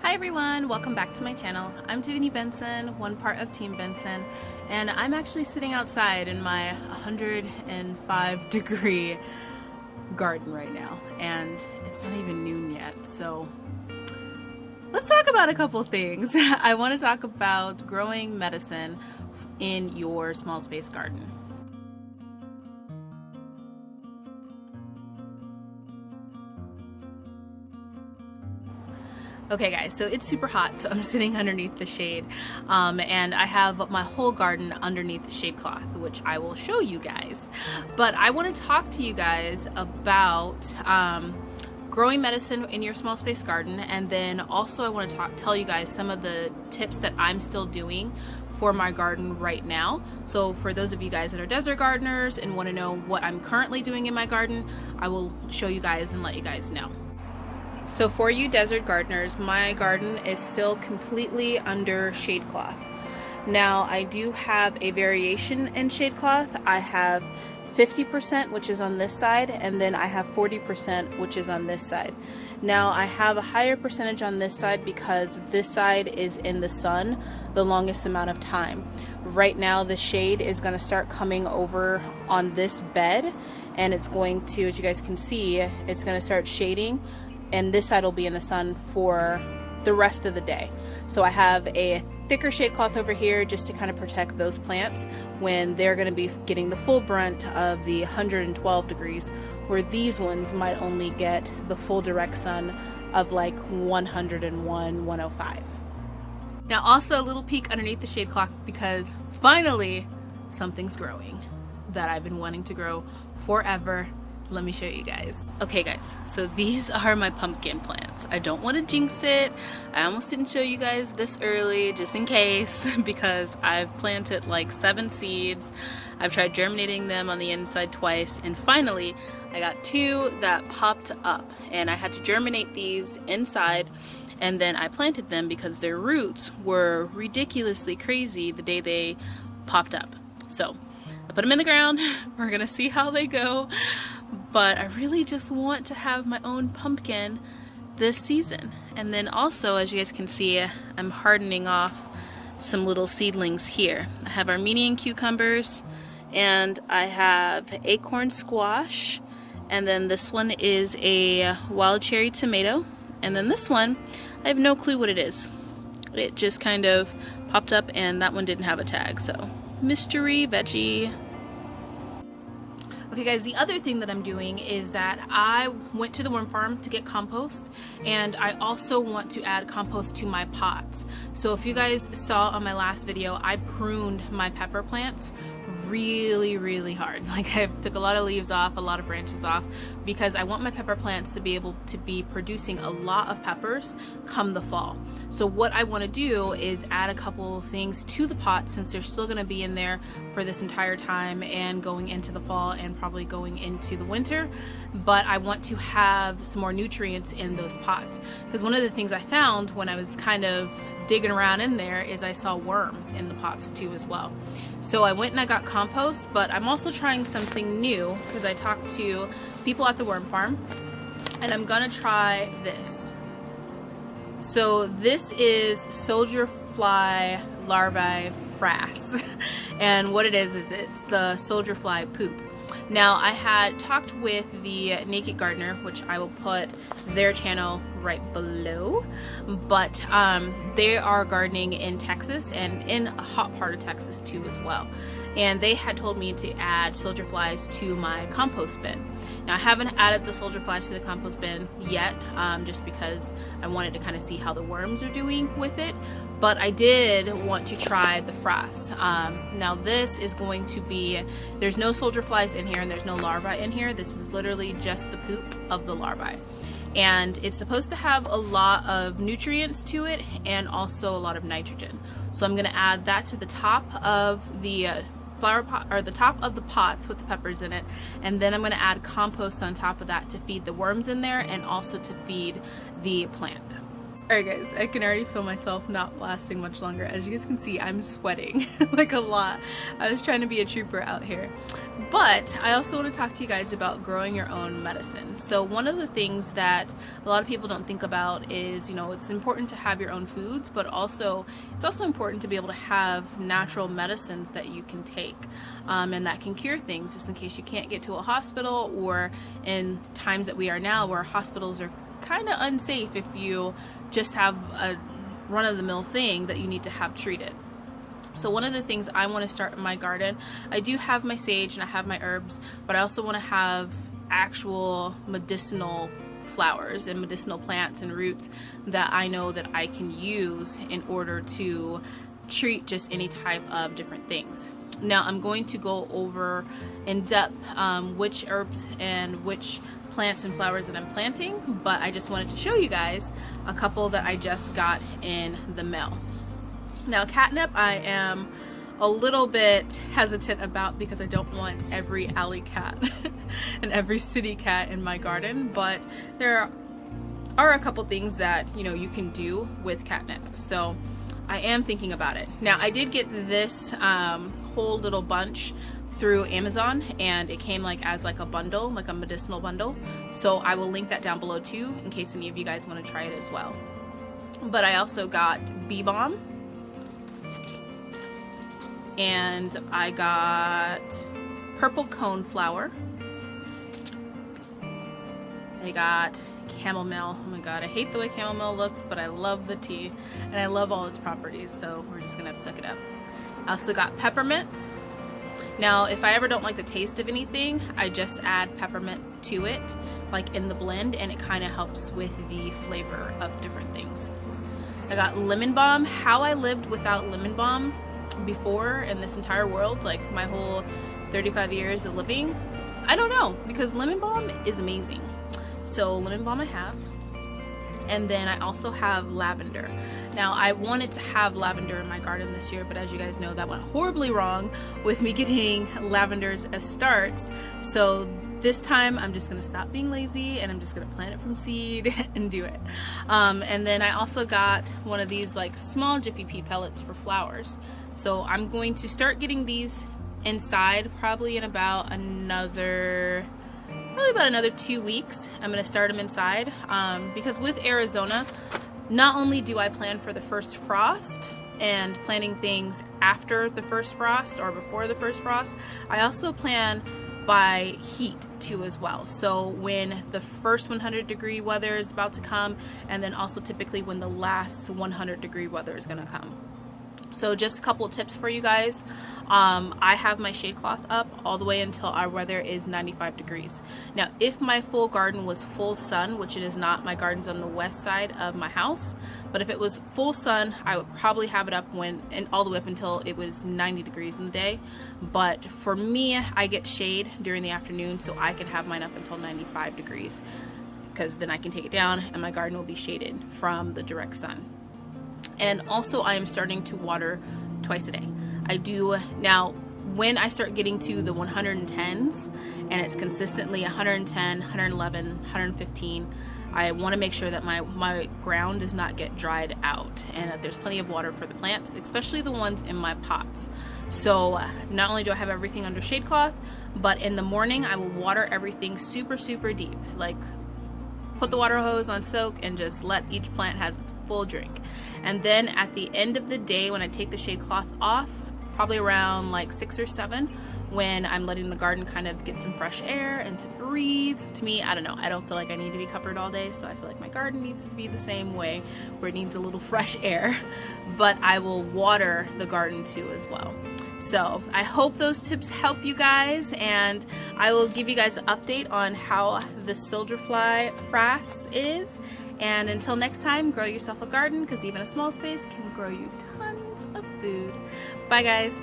Hi everyone, welcome back to my channel. I'm Tiffany Benson, one part of Team Benson, and I'm actually sitting outside in my 105 degree garden right now, and it's not even noon yet, so let's talk about a couple things. I want to talk about growing medicine in your small space garden. Okay guys, so it's super hot, so I'm sitting underneath the shade, and I have my whole garden underneath the shade cloth, which I will show you guys. But I want to talk to you guys about growing medicine in your small space garden, and then also I want to tell you guys some of the tips that I'm still doing for my garden right now. So for those of you guys that are desert gardeners and want to know what I'm currently doing in my garden, I will show you guys and let you guys know. So for you desert gardeners, my garden is still completely under shade cloth. Now I do have a variation in shade cloth. I have 50%, which is on this side, and then I have 40%, which is on this side. Now I have a higher percentage on this side because this side is in the sun the longest amount of time. Right now the shade is going to start coming over on this bed, and it's going to, as you guys can see, it's going to start shading, and this side will be in the sun for the rest of the day. So I have a thicker shade cloth over here just to kind of protect those plants when they're going to be getting the full brunt of the 112 degrees, where these ones might only get the full direct sun of like 101, 105. Now also a little peek underneath the shade cloth because finally something's growing that I've been wanting to grow forever. Let me show you guys. Okay guys, so these are my pumpkin plants. I don't want to jinx it. I almost didn't show you guys this early just in case because I've planted like 7 seeds. I've tried germinating them on the inside twice, and finally I got 2 that popped up, and I had to germinate these inside, and then I planted them because their roots were ridiculously crazy the day they popped up. So I put them in the ground. We're gonna see how they go. But I really just want to have my own pumpkin this season. And then also, as you guys can see, I'm hardening off some little seedlings here. I have Armenian cucumbers, and I have acorn squash, and then this one is a wild cherry tomato, and then this one, I have no clue what it is. It just kind of popped up, and that one didn't have a tag, so mystery veggie. Okay guys, the other thing that I'm doing is that I went to the worm farm to get compost, and I also want to add compost to my pots. So if you guys saw on my last video, I pruned my pepper plants really hard. Like I took a lot of leaves off, a lot of branches off, because I want my pepper plants to be able to be producing a lot of peppers come the fall. So what I want to do is add a couple things to the pot, since they're still going to be in there for this entire time and going into the fall and probably going into the winter, but I want to have some more nutrients in those pots, because one of the things I found when I was kind of digging around in there is I saw worms in the pots too as well. So I went and I got compost, but I'm also trying something new because I talked to people at the worm farm, and I'm gonna try this. So this is soldier fly larvae frass, and what it is it's the soldier fly poop. Now I had talked with the Naked Gardener, which I will put their channel right below, but they are gardening in Texas and in a hot part of Texas too as well, and they had told me to add soldier flies to my compost bin. Now I haven't added the soldier flies to the compost bin yet, just because I wanted to kind of see how the worms are doing with it, but I did want to try the frass. Now this is going to be, there's no soldier flies in here and there's no larvae in here. This is literally just the poop of the larvae, and it's supposed to have a lot of nutrients to it and also a lot of nitrogen. So I'm going to add that to the top of the flower pot, or the top of the pots with the peppers in it, and then I'm going to add compost on top of that to feed the worms in there and also to feed the plant. Alright guys, I can already feel myself not lasting much longer. As you guys can see, I'm sweating like a lot. I was trying to be a trooper out here. But I also want to talk to you guys about growing your own medicine. So one of the things that a lot of people don't think about is, you know, it's important to have your own foods, but also it's also important to be able to have natural medicines that you can take and that can cure things, just in case you can't get to a hospital, or in times that we are now where hospitals are kind of unsafe if you just have a run-of-the-mill thing that you need to have treated. So one of the things I want to start in my garden, I do have my sage and I have my herbs, but I also want to have actual medicinal flowers and medicinal plants and roots that I know that I can use in order to treat just any type of different things. Now I'm going to go over in depth which herbs and which plants and flowers that I'm planting, but I just wanted to show you guys a couple that I just got in the mail. Now catnip I am a little bit hesitant about because I don't want every alley cat and every city cat in my garden, but there are a couple things that, you know, you can do with catnip. So I am thinking about it. Now I did get this whole little bunch through Amazon, and it came like as like a bundle, like a medicinal bundle. So I will link that down below too, in case any of you guys want to try it as well. But I also got bee balm, and I got purple cone flower. I got chamomile. Oh my god, I hate the way chamomile looks, but I love the tea and I love all its properties, so we're just gonna have to suck it up. I also got peppermint. Now if I ever don't like the taste of anything, I just add peppermint to it, like in the blend, and it kind of helps with the flavor of different things. I got lemon balm. How I lived without lemon balm before in this entire world, like my whole 35 years of living, I don't know, because lemon balm is amazing. So lemon balm I have, and then I also have lavender. Now I wanted to have lavender in my garden this year, but as you guys know, that went horribly wrong with me getting lavenders as starts. So this time I'm just gonna stop being lazy and I'm just gonna plant it from seed and do it. And then I also got one of these like small Jiffy Pea pellets for flowers. So I'm going to start getting these inside probably in about another 2 weeks. I'm going to start them inside because with Arizona, not only do I plan for the first frost and planting things after the first frost or before the first frost, I also plan by heat too as well. So when the first 100-degree weather is about to come, and then also typically when the last 100-degree weather is going to come. So just a couple tips for you guys. I have my shade cloth up all the way until our weather is 95 degrees. Now, if my full garden was full sun, which it is not, my garden's on the west side of my house, but if it was full sun, I would probably have it up all the way up until it was 90 degrees in the day. But for me, I get shade during the afternoon, so I can have mine up until 95 degrees, because then I can take it down and my garden will be shaded from the direct sun. And also I am starting to water twice a day. I do now. When I start getting to the 110s and it's consistently 110, 111, 115, I want to make sure that my ground does not get dried out and that there's plenty of water for the plants, especially the ones in my pots. So not only do I have everything under shade cloth, but in the morning I will water everything super deep, like put the water hose on soak and just let each plant has its full drink. And then at the end of the day, when I take the shade cloth off, probably around like 6 or 7, when I'm letting the garden kind of get some fresh air and to breathe. To me, I don't know, I don't feel like I need to be covered all day, so I feel like my garden needs to be the same way, where it needs a little fresh air. But I will water the garden too as well. So I hope those tips help you guys, and I will give you guys an update on how the soldier fly frass is. And until next time, grow yourself a garden, because even a small space can grow you tons of food. Bye guys.